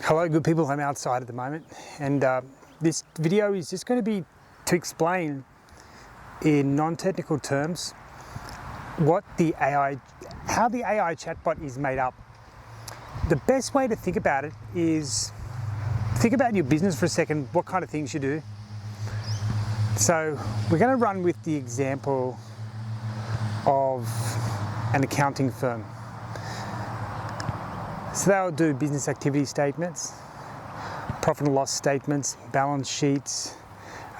Hello good people, I'm outside at the moment and this video is just going to be to explain in non-technical terms how the AI chatbot is made up. The best way to think about it is think about your business for a second, what kind of things you do. So we're going to run with the example of an accounting firm. So they'll do business activity statements, profit and loss statements, balance sheets,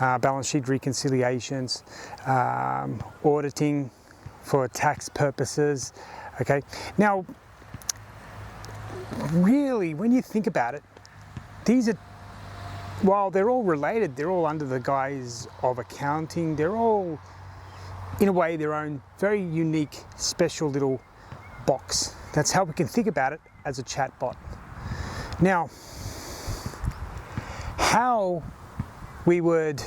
balance sheet reconciliations, auditing for tax purposes. Okay. Now, really, when you think about it, these are, while they're all related, they're all under the guise of accounting. They're all, in a way, their own very unique, special little box. That's how we can think about it as a chatbot. Now, how we would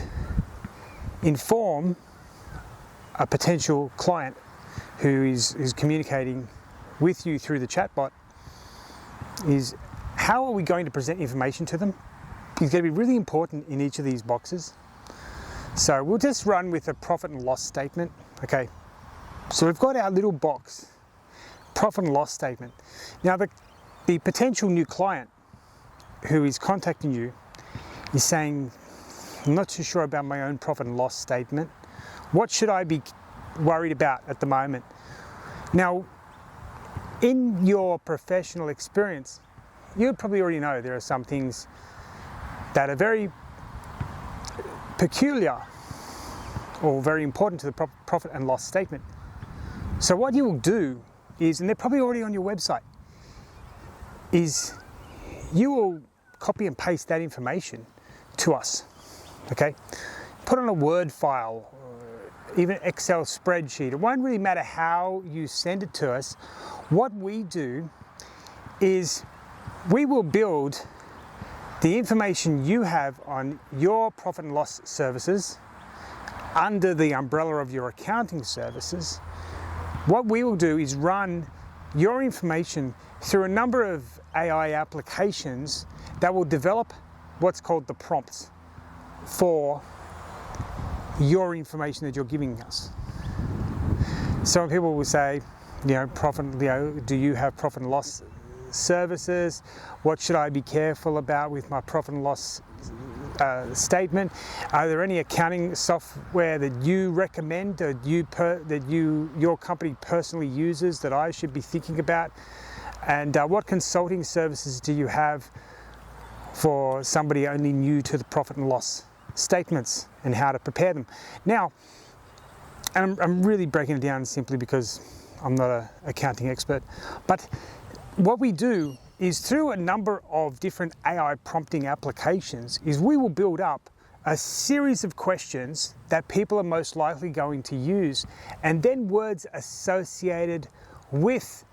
inform a potential client who is communicating with you through the chatbot is how are we going to present information to them is going to be really important in each of these boxes. So we'll just run with a profit and loss statement. Okay, so we've got our little box, profit and loss statement. Now the potential new client who is contacting you is saying, I'm not too sure about my own profit and loss statement. What should I be worried about at the moment? Now, in your professional experience, you probably already know there are some things that are very peculiar or very important to the profit and loss statement. So what you will do is, and they're probably already on your website, is you will copy and paste that information to us, okay? Put on a Word file, or even Excel spreadsheet. It won't really matter how you send it to us. What we do is we will build the information you have on your profit and loss services under the umbrella of your accounting services. What we will do is run your information through a number of AI applications that will develop what's called the prompts for your information that you're giving us. Some people will say, do you have profit and loss services? What should I be careful about with my profit and loss statement? Are there any accounting software that you recommend that your company personally uses that I should be thinking about? And what consulting services do you have for somebody only new to the profit and loss statements and how to prepare them? Now, and I'm really breaking it down simply because I'm not an accounting expert, but what we do is through a number of different AI prompting applications is we will build up a series of questions that people are most likely going to use, and then words associated with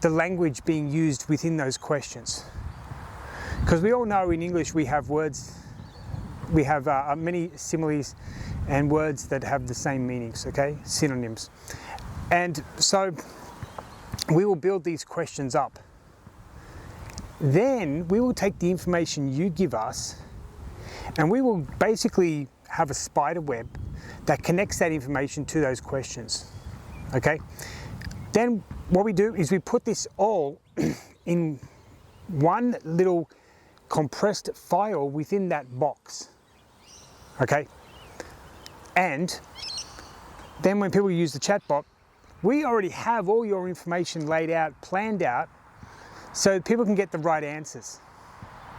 the language being used within those questions. Because we all know in English we have words, we have many similes and words that have the same meanings, okay? Synonyms. And so we will build these questions up. Then we will take the information you give us and we will basically have a spider web that connects that information to those questions, okay? Then what we do is we put this all in one little compressed file within that box, okay? And then when people use the chatbot, we already have all your information laid out, planned out, so people can get the right answers,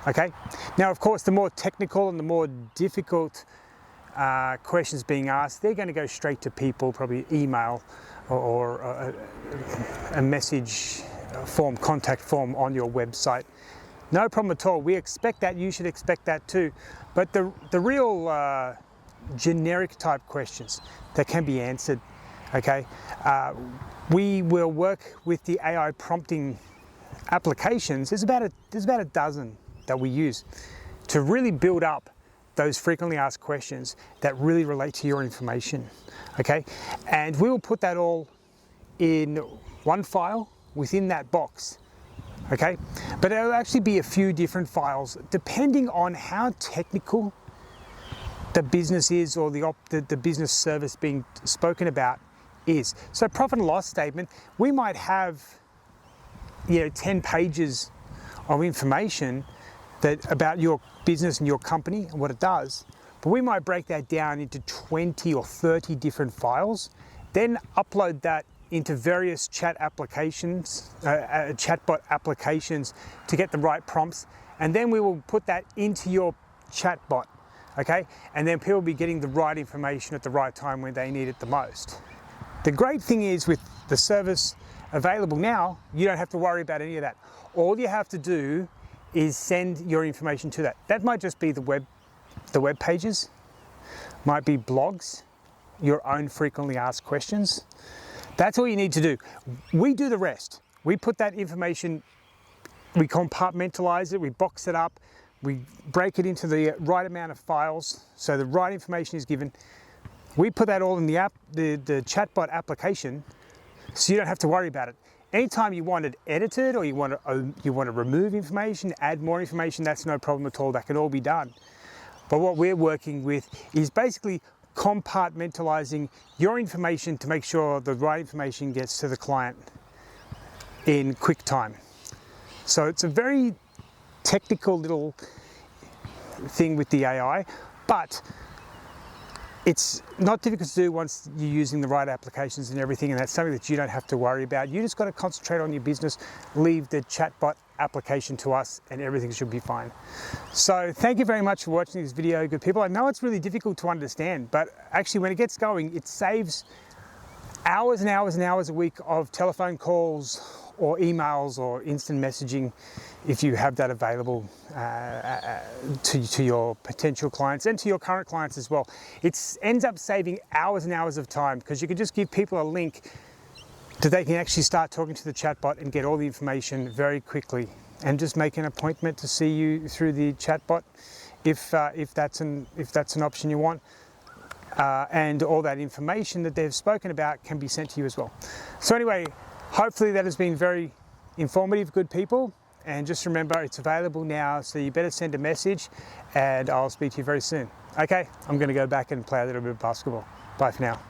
okay? Now, of course, the more technical and the more difficult questions being asked, they're going to go straight to people, probably email or a message form, contact form on your website. No problem at all. We expect that. You should expect that too. But the real generic type questions that can be answered, okay? We will work with the AI prompting applications. There's about a dozen that we use to really build up those frequently asked questions that really relate to your information, okay? And we will put that all in one file within that box okay? But it'll actually be a few different files depending on how technical the business is, or the business service being spoken about is. So profit and loss statement, we might have 10 pages of information about your business and your company and what it does, but we might break that down into 20 or 30 different files, then upload that into various chat applications, chatbot applications, to get the right prompts, and then we will put that into your chatbot. Okay, and then people will be getting the right information at the right time when they need it the most. The great thing is, with the service available now, you don't have to worry about any of that. All you have to do is send your information to that. That might just be the web pages, might be blogs, your own frequently asked questions. That's all you need to do. We do the rest. We put that information, we compartmentalize it, we box it up, we break it into the right amount of files so the right information is given. We put that all in the chatbot application, so you don't have to worry about it. Anytime you want it edited, or you want to remove information, add more information, that's no problem at all. That can all be done. But what we're working with is basically compartmentalizing your information to make sure the right information gets to the client in quick time. So it's a very technical little thing with the AI, but it's not difficult to do once you're using the right applications and everything, and that's something that you don't have to worry about. You just got to concentrate on your business, leave the chatbot application to us, and everything should be fine. So thank you very much for watching this video, good people. I know it's really difficult to understand, but actually when it gets going, it saves hours and hours and hours a week of telephone calls or emails or instant messaging, if you have that available to your potential clients and to your current clients as well. It ends up saving hours and hours of time, because you can just give people a link that they can actually start talking to the chatbot and get all the information very quickly, and just make an appointment to see you through the chatbot if that's an option you want. And all that information that they've spoken about can be sent to you as well. So anyway, hopefully that has been very informative, good people. And just remember, it's available now, so you better send a message, and I'll speak to you very soon. Okay, I'm going to go back and play a little bit of basketball. Bye for now.